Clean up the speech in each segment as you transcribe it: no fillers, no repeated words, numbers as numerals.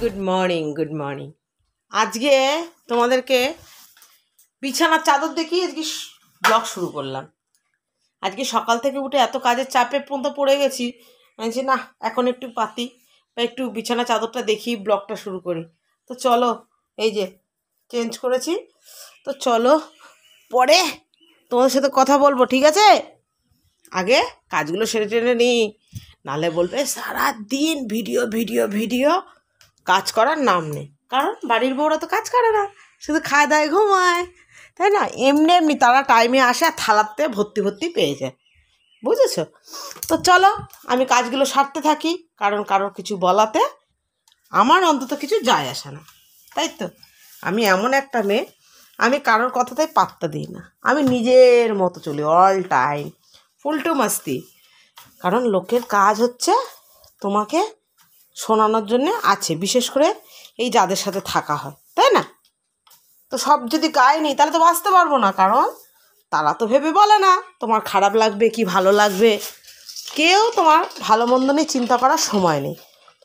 Good morning. আজকে তোমাদেরকে বিছানার চাদর দেখিয়ে আজকে ব্লগ শুরু করলাম। আজকে সকাল থেকে উঠে এত কাজের চাপে পর্যন্ত পড়ে গেছি, বলছি না এখন একটু পাতি বা একটু বিছানা চাদরটা দেখি ব্লগটা শুরু করি। তো চলো, এই যে চেঞ্জ করেছি, তো চলো পরে তোমাদের সাথে কথা বলবো, ঠিক আছে? আগে কাজগুলো সেরে টেনে নিই, নাহলে বলবে সারাদিন ভিডিও ভিডিও ভিডিও, কাজ করার নাম নেই। কারণ বাড়ির বউরা তো কাজ করে না, শুধু খায় দায় ঘুমায়, তাই না? এমনি এমনি তারা টাইমে আসে আর থালাতে ভর্তি ভর্তি পেয়ে যায়, বুঝেছো? তো চলো আমি কাজগুলো সারতে থাকি, কারণ কারোর কিছু বলাতে আমার অন্তত কিছু যায় আসে না, তাই তো? আমি এমন একটা মেয়ে, আমি কারোর কথাতেই পাত্তা দিই না, আমি নিজের মতো চলি অল টাইম, ফুলটু মাস্তি। কারণ লোকের কাজ হচ্ছে তোমাকে শোনানোর জন্যে আছে, বিশেষ করে এই যাদের সাথে থাকা হয়, তাই না? তো সব যদি গায়ে নিই তাহলে তো বাঁচতে পারবো না, কারণ তারা তো ভেবে বলে না তোমার খারাপ লাগবে কি ভালো লাগবে। কেউ তোমার ভালো মন্দ নিয়ে চিন্তা করার সময় নেই,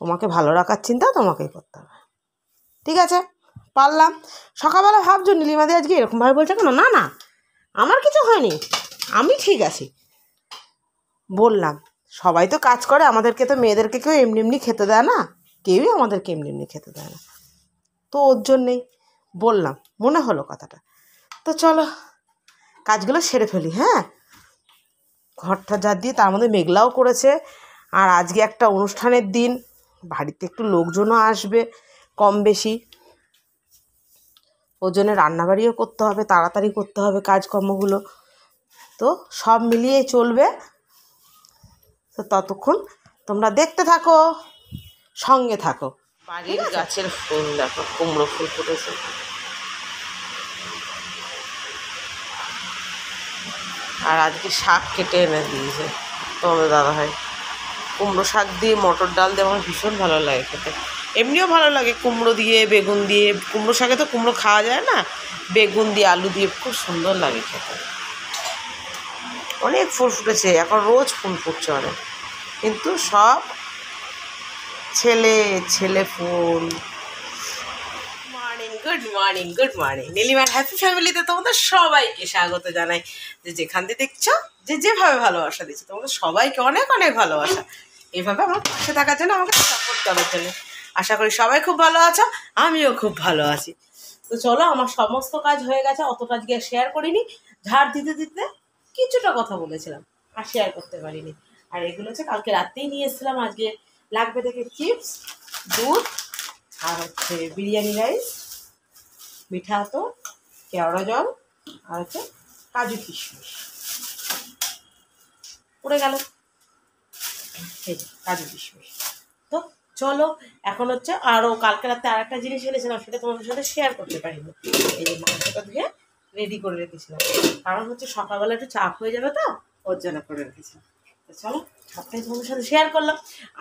তোমাকে ভালো রাখার চিন্তা তোমাকেই করতে হবে, ঠিক আছে? পারলাম। সকালবেলা ভাবছো নীলিমাদি আজকে এরকমভাবে বলছে কেন? না না, আমার কিছু হয়নি, আমি ঠিক আছি। বললাম সবাই তো কাজ করে, আমাদেরকে তো মেয়েদেরকে কেউ এমনি এমনি খেতে দেয় না, কেউই আমাদেরকে এমনি এমনি খেতে দেয় না, তো ওর জন্যেই বললাম, মনে হলো কথাটা। তো চলো কাজগুলো সেরে ফেলি। হ্যাঁ, ঘরটা যা দিয়ে তার মধ্যে মেঘলাও করেছে, আর আজকে একটা অনুষ্ঠানের দিন, বাড়িতে একটু লোকজনও আসবে কম বেশি, ওর জন্য রান্নাবাড়িও করতে হবে, তাড়াতাড়ি করতে হবে কাজকর্মগুলো, তো সব মিলিয়ে চলবে। তো ততক্ষণ তোমরা দেখতে থাকো, সঙ্গে থাকো। বাড়ির গাছের ফুল দেখো, কুমড়ো ফুল ফুটেছে, আর আজকে শাক কেটে এনে দিয়েছে তোমাদের দাদাভাই। কুমড়ো শাক দিয়ে মটর ডাল দিয়ে আমার ভীষণ ভালো লাগে খেতে, এমনিও ভালো লাগে কুমড়ো দিয়ে বেগুন দিয়ে। কুমড়ো শাকে তো কুমড়ো খাওয়া যায় না, বেগুন দিয়ে আলু দিয়ে খুব সুন্দর লাগে খেতে। অনেক ফুল ফুটেছে এখন, রোজ ফুল ফুটছে অনেক, কিন্তু সব ছেলে ছেলে ফুল। গুড মর্নিং নীলিমার হ্যাপি ফ্যামিলিতে তোমাদের সবাইকে স্বাগত জানাই। যে যেখান দিয়ে দেখছো, যে যেভাবে ভালোবাসা দিচ্ছ, তোমাদের সবাইকে অনেক অনেক ভালোবাসা। এইভাবে আমার পাশে থাকার জন্য, আমাকে সাপোর্ট করার জন্য। আশা করি সবাই খুব ভালো আছো, আমিও খুব ভালো আছি। তো চলো, আমার সমস্ত কাজ হয়ে গেছে, অত কাজ গিয়ে শেয়ার করিনি। ঝাড় দিতে দিতে কিছুটা কথা বলেছিলাম, আর শেয়ার করতে পারিনি। আর এগুলো হচ্ছে কালকে রাত্রেই নিয়ে এসেছিলাম, আজকে লাগবে থেকে চিপস, দুধ, আর হচ্ছে বিরিয়ানি রাইস, মিঠা তো কেওড়া জল, আর হচ্ছে কাজু কিশমিশ পড়ে গেল, এই যে কাজু কিশমিশ। তো চলো এখন হচ্ছে, আরও কালকে রাতে আর একটা জিনিস এনেছিলাম, সেটা তোমাদের সাথে শেয়ার করতে পারিনি। এই যে মাংসটা ধুয়ে রেডি করে রেখেছিলাম, কারণ হচ্ছে সকালবেলা একটু চাপ হয়ে যাবে, তো ওর জন্য করে রেখেছিলাম। তো চলো সবটাই তোমাদের সাথে শেয়ার করলাম,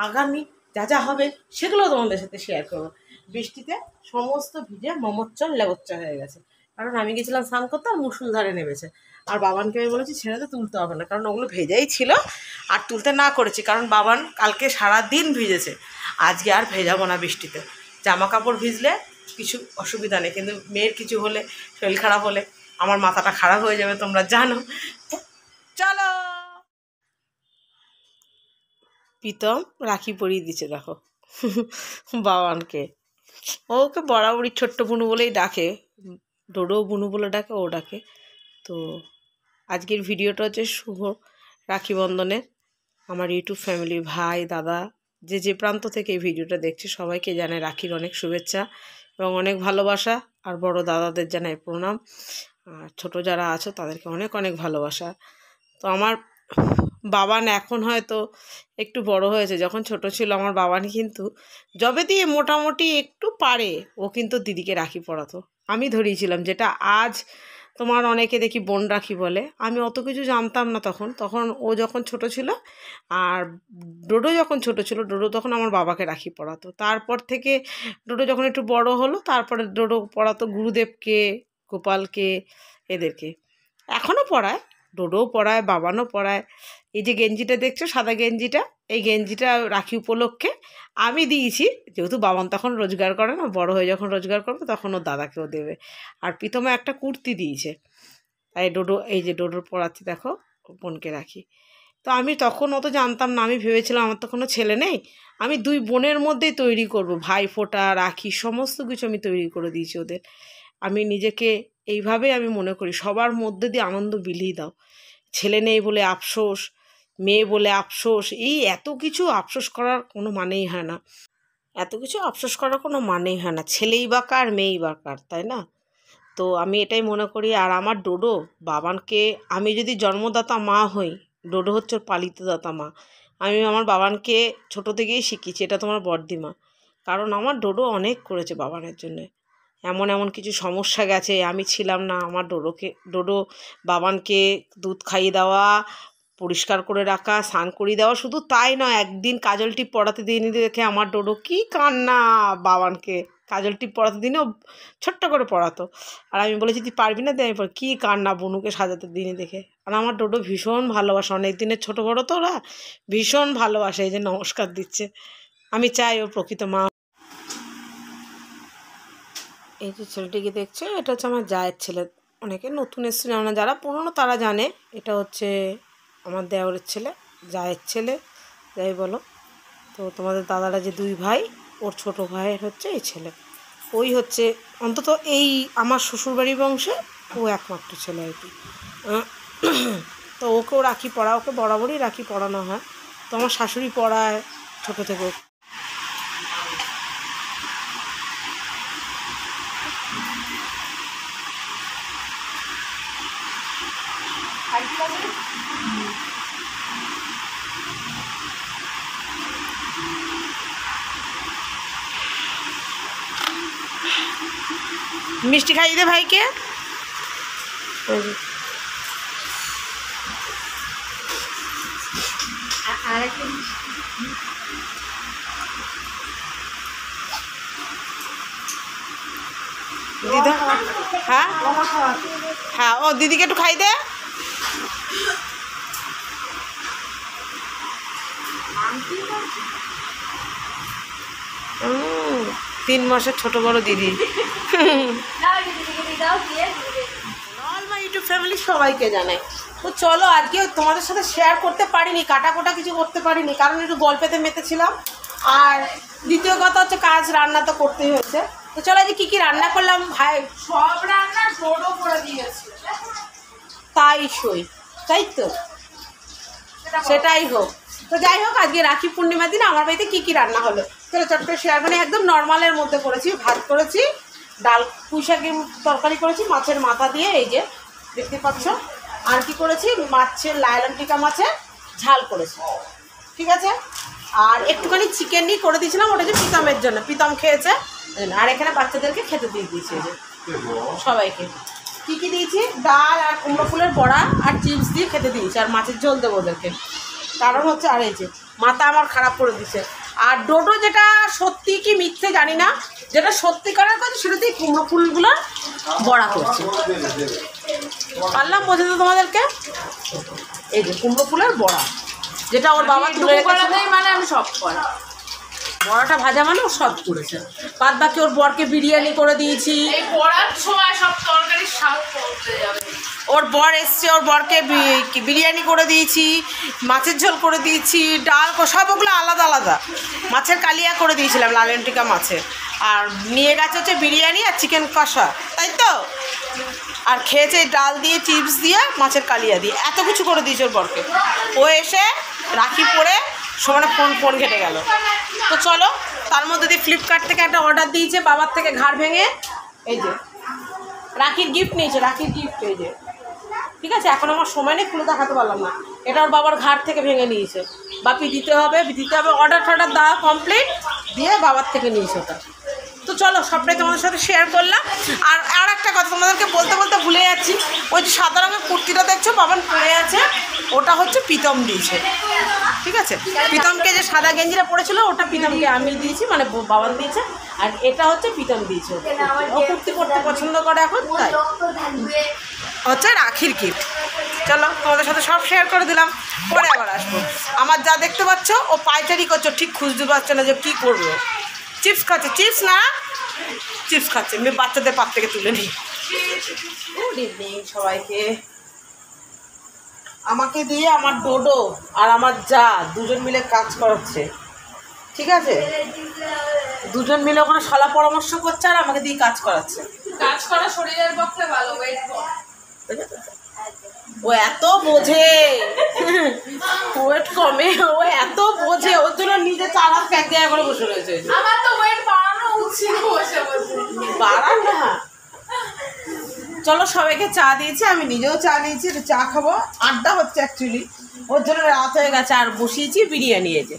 আগামী যা যা হবে সেগুলোও তোমাদের সাথে শেয়ার করবো। বৃষ্টিতে সমস্ত ভিজে মমচ্চর লেগচ্চা হয়ে গেছে, কারণ আমি গেছিলাম স্নান করতে, আর মুসুলধারে নেমেছে। আর বাবানকে আমি বলেছি ছেড়ে তো তুলতে হবে না, কারণ ওগুলো ভেজাই ছিল, আর তুলতে না করেছি কারণ বাবান কালকে সারা দিন ভিজেছে। আজকে আর ভেজাবো না বৃষ্টিতে, জামা কাপড় ভিজলে কিছু অসুবিধা নেই, কিন্তু মেয়ের কিছু হলে, শরীর খারাপ হলে আমার মাথাটা খারাপ হয়ে যাবে, তোমরা জানো। চলো, প্রীতম রাখি পরিয়ে দিচ্ছে দেখো বাবানকে। ওকে বরাবরই ছোট্ট বুনু বলেই ডাকে, ডোডো বুনু বলে ডাকে, ও ডাকে। তো আজকের ভিডিওটা হচ্ছে শুভ রাখি বন্ধনের। আমার ইউটিউব ফ্যামিলি, ভাই দাদা, যে যে প্রান্ত থেকে এই ভিডিওটা দেখছে সবাইকে জানাই রাখির অনেক শুভেচ্ছা এবং অনেক ভালোবাসা। আর বড় দাদাদের জানাই প্রণাম, আর ছোটো যারা আছো তাদেরকে অনেক অনেক ভালোবাসা। তো আমার বাবান এখন হয়তো একটু বড় হয়েছে, যখন ছোট ছিল আমার বাবান কিন্তু যবে দিয়ে মোটামুটি একটু পারে, ও কিন্তু দিদিকে রাখি পরাতো। আমি ধরিয়েছিলাম, যেটা আজ তোমার অনেকে দেখি বোন রাখি বলে, আমি অত কিছু জানতাম না তখন। তখন ও যখন ছোট ছিল, আর ডোডো যখন ছোট ছিল, ডোডো তখন আমার বাবাকে রাখি পরাতো। তারপর থেকে ডোডো যখন একটু বড় হলো, তারপরে ডোডো পরাতো গুরুদেবকে, গোপালকে, এদেরকে। এখনও পড়ায়, ডোডোও পড়ায়, বাবানও পড়ায়, এই যে গেঞ্জিটা দেখছো সাদা গেঞ্জিটা, এই গেঞ্জিটা রাখি উপলক্ষে আমি দিয়েছি, যেহেতু বাবান তখন রোজগার করে না, বড় হয়ে যখন রোজগার করবে তখন ওর দাদাকেও দেবে। আর প্রীতমে একটা কুর্তি দিয়েছে, তাই ডোডো, এই যে ডোডোর পরাচ্ছি দেখো, বোনকে রাখি। তো আমি তখন অত জানতাম না, আমি ভেবেছিলাম আমার তো কোনো ছেলে নেই, আমি 2 বোনের মধ্যেই তৈরি করব, ভাই ফোঁটা রাখি সমস্ত কিছু আমি তৈরি করে দিয়েছি ওদের। আমি নিজেকে এইভাবেই আমি মনে করি, সবার মধ্যে দিয়ে আনন্দ বিলিয়ে দাও। ছেলে নেই বলে আফসোস, মেয়ে বলে আফসোস, এই এত কিছু আফসোস করার কোনো মানেই হয় না, এত কিছু আফসোস করার কোনো মানেই হয় না। ছেলেই বা কার, মেয়েই বা কার, তাই না? তো আমি এটাই মনে করি। আর আমার ডোডো বাবানকে, আমি যদি জন্মদাতা মা হই, ডোডো হচ্ছে ওর পালিত দাতা মা। আমি আমার বাবানকে ছোটো থেকেই শিখিয়েছি, এটা তোমার বড়দিমা, কারণ আমার ডোডো অনেক করেছে বাবানের জন্যে। এমন এমন কিছু সমস্যা গেছে, আমি ছিলাম না, আমার ডোডো বাবানকে দুধ খাইয়ে দেওয়া, পরিষ্কার করে রাখা, স্নান করিয়ে দেওয়া, শুধু তাই নয়, একদিন কাজল টিপ পরাতে দিইনি দেখে আমার ডোডো কী কান্না, বাবানকে কাজল টিপ পরাতে দিনে ও ছোট্ট করে পড়াতো, আর আমি বলেছি তুই পারবি না, আমি কী কান্না বনুকে সাজাতে দিনে দেখে। আর আমার ডোডো ভীষণ ভালোবাসে, অনেক দিনের ছোটো বড়ো তো ওরা ভীষণ ভালোবাসে, এই যে নমস্কার দিচ্ছে। আমি চাই ওর প্রকৃত মা। এই যে ছেলেটিকে দেখছো, এটা হচ্ছে আমার জায়ের ছেলে। অনেকে নতুন এসছে জানে না, যারা পুরনো তারা জানে, এটা হচ্ছে আমার দেওরের ছেলে, জায়ের ছেলে, যাই বলো। তো তোমাদের দাদারা যে 2 ভাই, ওর ছোটো ভাইয়ের হচ্ছে এই ছেলে, ওই হচ্ছে অন্তত এই আমার শ্বশুরবাড়ির বংশে ও একমাত্র ছেলে আর কি। তো ওকেও রাখি পড়া, ওকে বরাবরই রাখি পড়ানো হয়, তো আমার শাশুড়ি পড়ায় ছোটো থেকে। মিষ্টি খাইয়ে দে ভাইকে। দিদা, হ্যাঁ হ্যাঁ, ও দিদিকে একটু খাই দে। 3 মাসের ছোট বড় দিদি। ইউটিউব ফ্যামিলি সবাইকে জানাই। তো চলো, আজকে তোমাদের সাথে শেয়ার করতে পারিনি, কাটা কিছু করতে পারিনি, কারণ একটু গল্পেতে মেতেছিলাম, আর দ্বিতীয় কথা হচ্ছে কাজ, রান্না তো করতেই হয়েছে। তো চলো, আজকে কী কী রান্না করলাম, ভাই সব রান্না ডোডো করে দিয়েছি, তাই সই, তাই তো, সেটাই হোক। তো যাই হোক, আজকে রাখি পূর্ণিমার দিন আমার বাড়িতে কী কী রান্না হলো চলো চট করে শেয়ার করি। একদম নর্মালের মধ্যে করেছি, ভাত করেছি, ডাল পুঁই শাকের তরকারি করেছি মাছের মাথা দিয়ে, এই যে দেখতে পাচ্ছ। আর কি করেছি, মাছের লায়লন টিকা মাছের ঝাল করেছি, ঠিক আছে। আর একটুখানি চিকেন নিয়ে করে দিয়েছিলাম, ওটা যে প্রীতমের জন্য, প্রীতম খেয়েছে, আর এখানে বাচ্চাদেরকে খেতে দিয়ে দিয়েছি, এই যে সবাইকে। কী কী দিয়েছি, ডাল আর কুমড়ো ফুলের বড়া আর চিপস দিয়ে খেতে দিয়েছি, আর মাছের ঝোল দেবো ওদেরকে, কারণ হচ্ছে, আর এই যে মাথা আমার খারাপ করে দিচ্ছে। আর ডোডো যেটা সত্যি কি মিথ্যে জানি না, যেটা সত্যিকারের কথা সেটা দিয়ে কুমড়ো ফুলগুলো বড়া করছে, পারলাম বোঝাতে তোমাদেরকে। এই যে কুমড়ো ফুলের বড়া, যেটা ওর বাবা তুলে রেখেছে, মানে আমি সব করি, বড়াটা ভাজা মানে ও সব করেছে। বাদ বাকি ওর বরকে বিরিয়ানি করে দিয়েছি, ওর বর এসছে, ওর বরকে বিরিয়ানি করে দিয়েছি, মাছের ঝোল করে দিয়েছি, ডাল সব ওগুলো আলাদা আলাদা, মাছের কালিয়া করে দিয়েছিলাম লালন টিকা মাছের, আর নিয়ে গেছে হচ্ছে বিরিয়ানি আর চিকেন কষা, তাই তো। আর খেয়েছে ডাল দিয়ে, চিপস দিয়ে, মাছের কালিয়া দিয়ে, এত কিছু করে দিয়েছে ওর বরকে। ও এসে রাখি পরে সমানে ফোন ঘেটে গেল। তো চলো, তার মধ্যে দিয়ে ফ্লিপকার্ট থেকে একটা অর্ডার দিয়েছে, বাবার থেকে ঘাড় ভেঙে, এই যে রাখির গিফট নিয়েছে, রাখির গিফট, এই যে, ঠিক আছে। এখন আমার সময় নেই, খুলে দেখাতে পারলাম না, এটা ওর বাবার ঘাট থেকে ভেঙে নিয়েছে, বাপি দিতে হবে, অর্ডার দেওয়া কমপ্লিট, দিয়ে বাবার থেকে নিয়েছে ওটা। তো চলো, সবটাই তোমাদের সাথে শেয়ার করলাম। আর একটা কথা তোমাদেরকে বলতে ভুলে যাচ্ছি, ওই যে সাদা রঙের কুর্তিটা দেখছো বাবান পরে আছে, ওটা হচ্ছে প্রীতম দিয়েছে, ঠিক আছে। প্রীতমকে যে সাদা গেঞ্জিটা পরেছিল, ওটা প্রীতমকে আমি দিয়েছি, মানে বাবান দিয়েছে, আর এটা হচ্ছে প্রীতম দিয়েছে, ও কুর্তি পরতে পছন্দ করে এখন, তাই হচ্ছে রাখির গিফট। চলো তোমাদের সাথে সব শেয়ার করে দিলাম, পরে আবার আসবো। আমার যা দেখতে পাচ্ছ ও পাইচারি করছো, ঠিক খুঁজতে পারছো না যে কী করবো। চিপস খাচ্ছে, চিপস না চিপস খাচ্ছে, মেয়ে বাচ্চাদের পাত থেকে তুলে নিই। গুড ইভিনিং সবাইকে। আমাকে দিয়ে আমার ডোডো আর আমার যা দুজন মিলে কাজ করাচ্ছে, ঠিক আছে? দুজন মিলে ওখানে সলা পরামর্শ করছে আর আমাকে দিয়ে কাজ করাচ্ছে। কাজ করা শরীরের পক্ষে ভালো। ও এত বোঝে, ওয়েট কমে, ও এত বোঝে, ওর জন্য নিজে 4 হাত এক জায়গা করে বসে রয়েছে। আমার তো ওয়েট বাড়ানো উচিত, বসে বসে বাড়ান না। চলো সবাইকে চা দিয়েছি, আমি নিজেও চা নিয়েছি, একটু চা খাবো, আড্ডা হচ্ছে অ্যাকচুয়ালি। ওর জন্য রাত হয়ে গেছে। আর বসিয়েছি বিরিয়ানি, এই যে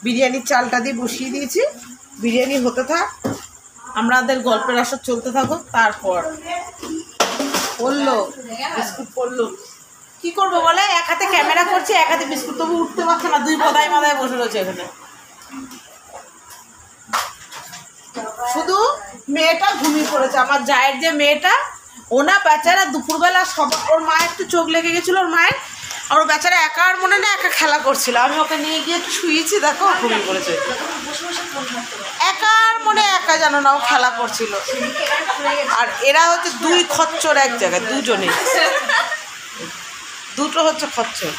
বিরিয়ানির চালটা দিয়ে বসিয়ে দিয়েছি। বিরিয়ানি হতে থাক, আমাদের গল্পের আসর চলতে থাকুক। তারপর পড়লো বিস্কুট, পড়লো কি করবো বলে, এক হাতে ক্যামেরা করছে, এক হাতে বিস্কুট, তবু উঠতে পারছে না, 2 পদায় মাদায় বসে রয়েছে এখানে। শুধু মেয়েটা ঘুমিয়ে পড়েছে, আমার জায়ের যে মেয়েটা, ও না বেচারা দুপুরবেলা সব, ওর মায়ের একটু চোখ লেগে গেছিলো, ওর মায়ের, আর ওর বেচারা একা আর মনে না একা খেলা করছিল। আমি ওকে নিয়ে গিয়ে একটু শুয়েছি, দেখো ঘুমিয়ে পড়েছে একার মনে, একা জানো না ও খেলা করছিল। আর এরা হচ্ছে 2 খচ্চর এক জায়গায়, দুজনে, দুটো হচ্ছে খচ্চর।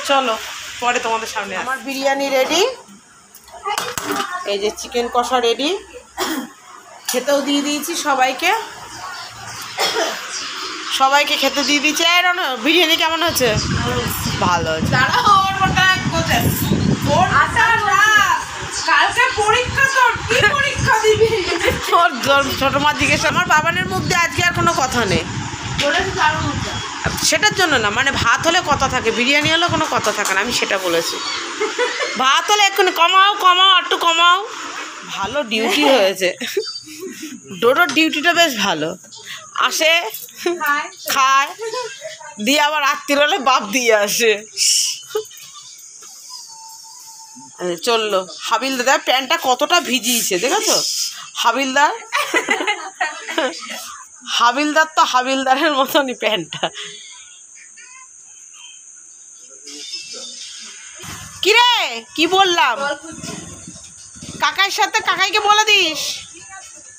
চলো পরে তোমাদের সামনে। আমার বিরিয়ানি রেডি, এই যে চিকেন কষা রেডি, খেতেও দিয়ে দিয়েছি সবাইকে, সবাইকে খেতে দিয়ে দিয়েছি। আর বিরিয়ানি কেমন হয়েছে? ভালো হয়েছে। ছোট মা জিজ্ঞেস, আমার বাবানের মুখ দিয়ে আজকে আর কোনো কথা নেই, সেটার জন্য না, মানে ভাত হলে কথা থাকে, বিরিয়ানি হলে কোনো কথা থাকে না, আমি সেটা বলেছি। ভাত হলে এক্ষুনি কমাও কমাও, একটু কমাও। ভালো ডিউটি হয়েছে, ডোডোর ডিউটিটা বেশ ভালো। আসে, খায়, দিয়ে আবার রাত্রির হলে বাপ দিয়ে আসে। চললো হাবিলদার, প্যান্টটা কতটা ভিজিয়েছে দেখেছো? হাবিলদার, হাবিলদার তো হাবিলদারের মতনই প্যান্টটা। কিরে কি বললাম? কাকার সাথে, কাকাইকে বলে দিস।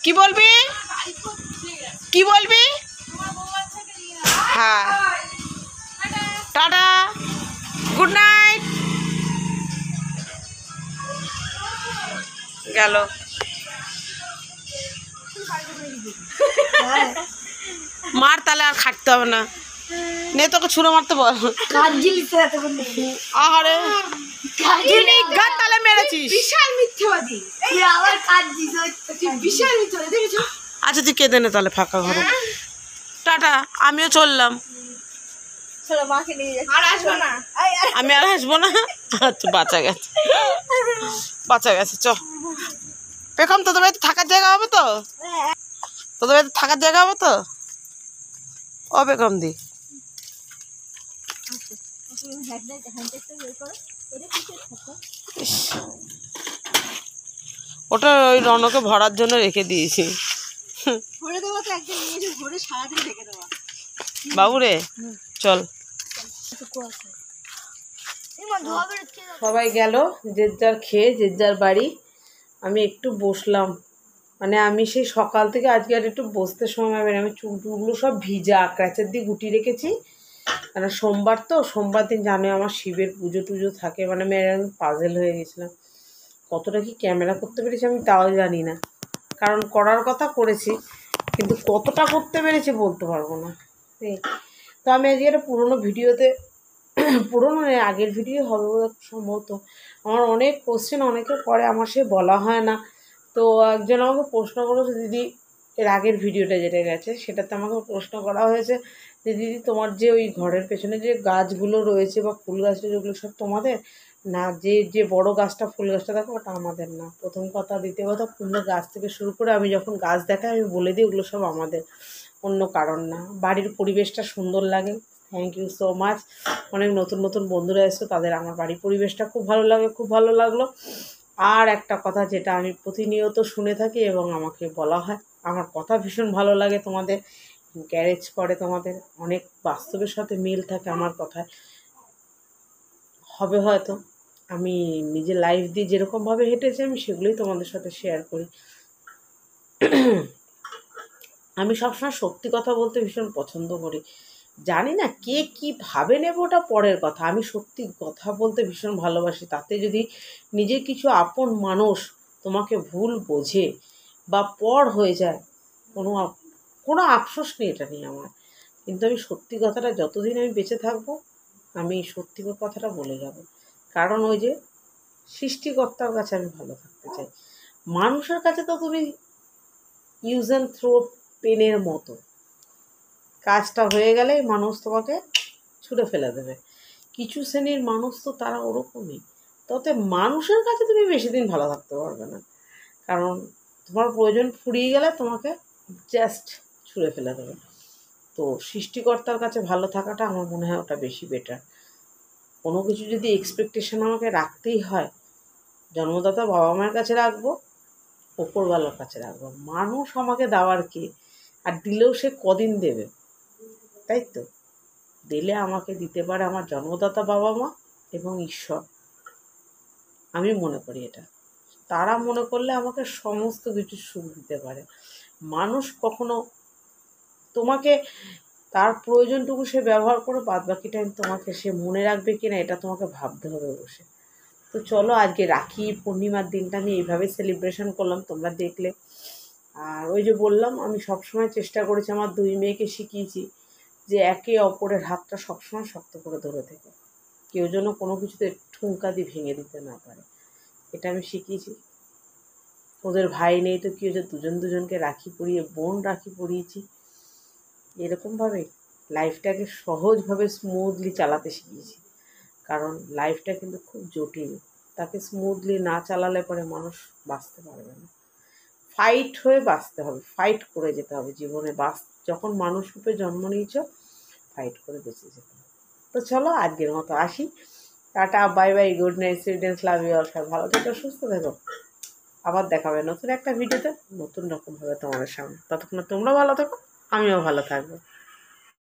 কি বলবি? কি বলবি? হ্যাঁ, টাটা, গুড নাইট। গেল। মার, তাহলে আর খাটতে হবে না, নে তোকে ছুঁড়ো মারতে বল। আহারে তাহলে মেরেছিস, বিশাল মিথ্যাবাদী, আবার বিশাল মিথ্যাবাদী দেখেছো? আচ্ছা তুই কেঁদে নে তাহলে ফাঁকা ঘরে। টাটা, আমিও চললাম। আমি আর আসবো না। আচ্ছা বাঁচা গেছে, বাঁচা গেছে। চ পেখম, তোদের বাড়িতে থাকার জায়গা হবে তো? তোদের বাড়িতে থাকার জায়গা হবে তো? ও বেগম দি, ওটা ওই রনকে ভরার জন্য রেখে দিয়েছি। বাবুরে চল। সবাই গেল যে যার খেয়ে, যে যার বাড়ি। আমি একটু বসলাম, মানে আমি সেই সকাল থেকে আজকে আর একটু বসতে সময় পাবে না। আমি চুলগুলো সব ভিজা, ক্র্যাচের দিয়ে গুটি রেখেছি, কারণ সোমবার তো, সোমবার দিন জানো আমার শিবের পুজো টুজো থাকে, মানে আমি পাজেল হয়ে গেছিলাম। কতটা কি ক্যামেরা করতে পেরেছি আমি তাও জানি না, কারণ করার কথা করেছি, কিন্তু কতটা করতে পেরেছি বলতে পারবো না। তো আমি আজকে একটা পুরোনো ভিডিওতে, পুরোনো আগের ভিডিও হবে সম্ভবত, আমার অনেক কোশ্চেন অনেকে করে, আমার সে বলা হয় না। তো একজন আমাকে প্রশ্ন করেছে, দিদি এর আগের ভিডিওটা যেটা গেছে সেটাতে আমাকে প্রশ্ন করা হয়েছে যে দিদি তোমার যে ওই ঘরের পেছনে যে গাছগুলো রয়েছে বা ফুল গাছটা, যেগুলো সব তোমাদের না? যে বড় গাছটা, ফুল গাছটা দেখো, ওটা আমাদের না, প্রথম কথা। দ্বিতীয় কথা, কোনো গাছ থেকে শুরু করে আমি যখন গাছ দেখাই আমি বলে দিই ওগুলো সব আমাদের, অন্য কারণ না। বাড়ির পরিবেশটা সুন্দর লাগে, থ্যাংক ইউ সো মাচ। অনেক নতুন নতুন বন্ধুরা এসছো, তাদের আমার বাড়ির পরিবেশটা খুব ভালো লাগে, খুব ভালো লাগলো। আর একটা কথা যেটা আমি প্রতিনিয়ত শুনে থাকি এবং আমাকে বলা হয়, আমার কথা ভীষণ ভালো লাগে তোমাদের, গ্যারেজ করে তোমাদের অনেক বাস্তবের সাথে মিল থাকে আমার কথায়। হবে হয়তো আমি নিজের লাইফ দিয়ে যেরকমভাবে হেঁটেছি আমি সেগুলোই তোমাদের সাথে শেয়ার করি। আমি সবসময় সত্যি কথা বলতে ভীষণ পছন্দ করি। জানি না কে কী ভাবে নেব ওটা পরের কথা, আমি সত্যি কথা বলতে ভীষণ ভালোবাসি। তাতে যদি নিজের কিছু আপন মানুষ তোমাকে ভুল বোঝে বা পর হয়ে যায়, কোনো আফসোস নেই এটা নিয়ে আমার। কিন্তু আমি সত্যি কথাটা যতদিন আমি বেঁচে থাকবো আমি সত্যি কথাটা বলে যাব। কারণ ওই যে সৃষ্টিকর্তার কাছে আমি ভালো থাকতে চাই। মানুষের কাছে তো তুমি ইউজ অ্যান্ড থ্রো পেনের মতো, কাজটা হয়ে গেলে মানুষ তোমাকে ছুঁড়ে ফেলে দেবে। কিছু শ্রেণীর মানুষ তো তারা ওরকমই। তবে মানুষের কাছে তুমি বেশি দিন ভালো থাকতে পারবে না, কারণ তোমার প্রয়োজন ফুরিয়ে গেলে তোমাকে জাস্ট ছুঁড়ে ফেলে দেবে। তো সৃষ্টিকর্তার কাছে ভালো থাকাটা আমার মনে হয় ওটা বেশি বেটার। কোনো কিছু যদি এক্সপেকটেশন আমাকে রাখতেই হয়, জন্মদাতা বাবা মায়ের কাছে রাখবো, ওপরওয়ালার কাছে রাখবো। মানুষ আমাকে দেওয়ার কে? আর দিলেও সে কদিন দেবে, তাই তো? দিলে আমাকে দিতে পারে আমার জন্মদাতা বাবা মা এবং ঈশ্বর। আমি মনে করি এটা। তারা মনে করলে আমাকে সমস্ত কিছু সুখ দিতে পারে। মানুষ কখনো তোমাকে তার প্রয়োজনটুকু সে ব্যবহার করে, বাদ বাকি টাইম তোমাকে সে মনে রাখবে কিনা এটা তোমাকে ভাবতে হবে বসে। তো চলো, আজকে রাখি পূর্ণিমার দিনটা আমি এইভাবে সেলিব্রেশন করলাম, তোমরা দেখলে। আর ওই যে বললাম, আমি সবসময় চেষ্টা করেছি, আমার দুই মেয়েকে শিখিয়েছি যে একে অপরের হাতটা সবসময় শক্ত করে ধরে থেকে, কেউ যেন কোনো কিছুতে ঠুনকা দিয়ে ভেঙে দিতে না পারে, এটা আমি শিখিয়েছি। ওদের ভাই নেই তো কী হয়েছে, দুজন দুজনকে রাখি পরিয়ে, বোন রাখি পরিয়েছি। এরকমভাবে লাইফটাকে সহজভাবে স্মুথলি চালাতে শিখিয়েছি। কারণ লাইফটা কিন্তু খুব জটিল, তাকে স্মুথলি না চালালে পরে মানুষ বাঁচতে পারবে না। ফাইট হয়ে বাঁচতে হবে, ফাইট করে যেতে হবে জীবনে। যখন মানুষ রূপে জন্ম নিয়েছ, ফাইট করে বেঁচে যেতে হবে। তো চলো, আজকের মতো আসি। Tata, bye bye, good night, সুইডেন্স, লাভ ইউ অল। সবাই ভালো থেকো, সুস্থ থেকো। আবার দেখা হবে নতুন একটা ভিডিওতে, নতুন রকমভাবে তোমাদের সামনে। ততক্ষণ তোমরা ভালো থেকো, আমিও ভালো থাকবো।